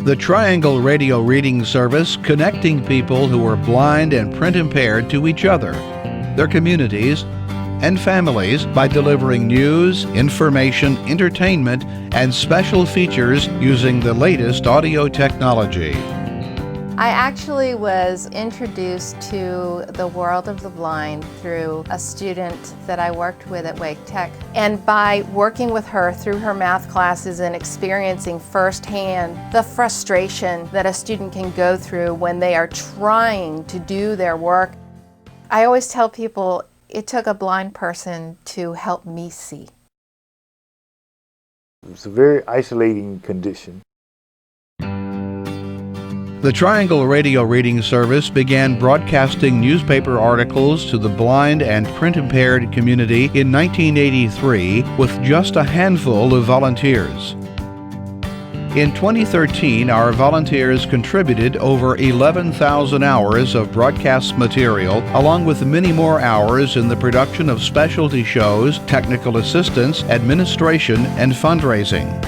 The Triangle Radio Reading Service connecting people who are blind and print impaired to each other, their communities, and families by delivering news, information, entertainment, and special features using the latest audio technology. I actually was introduced to the world of the blind through a student that I worked with at Wake Tech. And by working with her through her math classes and experiencing firsthand the frustration that a student can go through when they are trying to do their work, I always tell people it took a blind person to help me see. It's a very isolating condition. The Triangle Radio Reading Service began broadcasting newspaper articles to the blind and print-impaired community in 1983 with just a handful of volunteers. In 2013, our volunteers contributed over 11,000 hours of broadcast material, along with many more hours in the production of specialty shows, technical assistance, administration, and fundraising.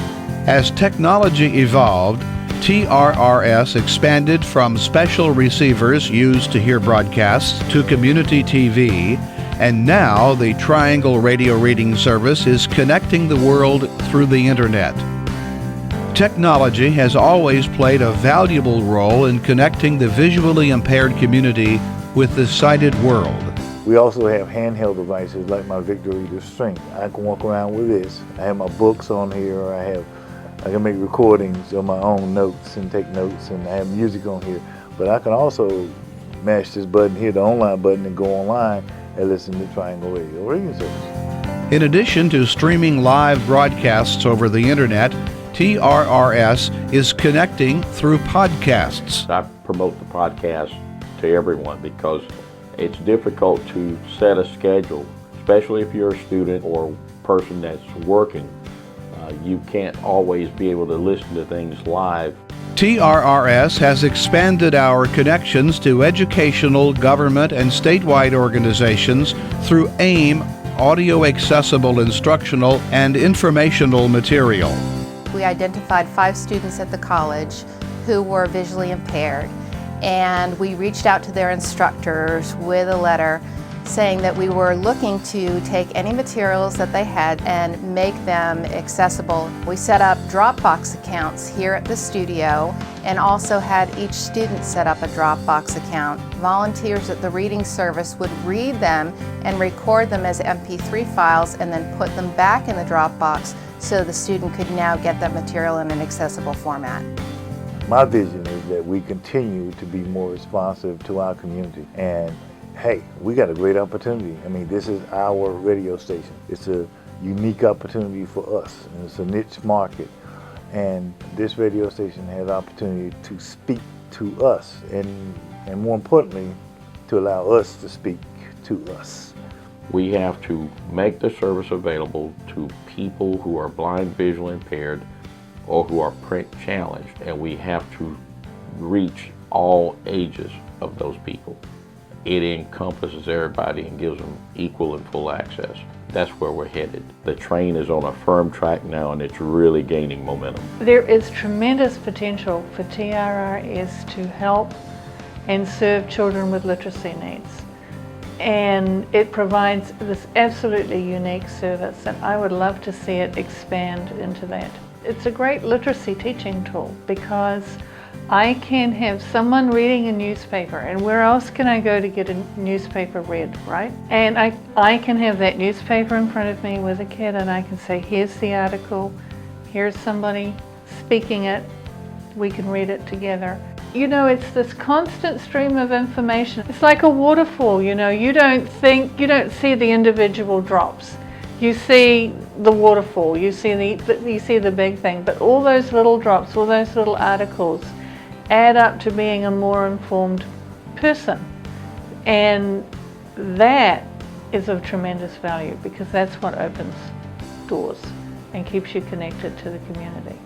As technology evolved, TRRS expanded from special receivers used to hear broadcasts to community TV, and now the Triangle Radio Reading Service is connecting the world through the Internet. Technology has always played a valuable role in connecting the visually impaired community with the sighted world. We also have handheld devices like my Victor Reader Strength. I can walk around with this. I have my books on here. I can make recordings of my own notes and take notes, and I have music on here. But I can also mash this button here, the online button, and go online and listen to Triangle Radio Reading Service. In addition to streaming live broadcasts over the Internet, TRRS is connecting through podcasts. I promote the podcast to everyone because it's difficult to set a schedule, especially if you're a student or person that's working. You can't always be able to listen to things live. TRRS has expanded our connections to educational, government, and statewide organizations through AIM audio accessible instructional and informational material. We identified 5 students at the college who were visually impaired, and we reached out to their instructors with a letter saying that we were looking to take any materials that they had and make them accessible. We set up Dropbox accounts here at the studio and also had each student set up a Dropbox account. Volunteers at the reading service would read them and record them as MP3 files and then put them back in the Dropbox so the student could now get that material in an accessible format. My vision is that we continue to be more responsive to our community, and hey, we got a great opportunity. I mean, this is our radio station. It's a unique opportunity for us, and it's a niche market. And this radio station has the opportunity to speak to us, and more importantly, to allow us to speak to us. We have to make the service available to people who are blind, visually impaired, or who are print challenged, and we have to reach all ages of those people. It encompasses everybody and gives them equal and full access. That's where we're headed. The train is on a firm track now, and it's really gaining momentum. There is tremendous potential for TRRS to help and serve children with literacy needs. And it provides this absolutely unique service, and I would love to see it expand into that. It's a great literacy teaching tool because I can have someone reading a newspaper, and where else can I go to get a newspaper read, right? And I can have that newspaper in front of me with a kid, and I can say, here's the article, here's somebody speaking it, we can read it together. You know, it's this constant stream of information. It's like a waterfall, you know, you don't see the individual drops. You see the waterfall, you see the big thing, but all those little drops, all those little articles add up to being a more informed person. And that is of tremendous value because that's what opens doors and keeps you connected to the community.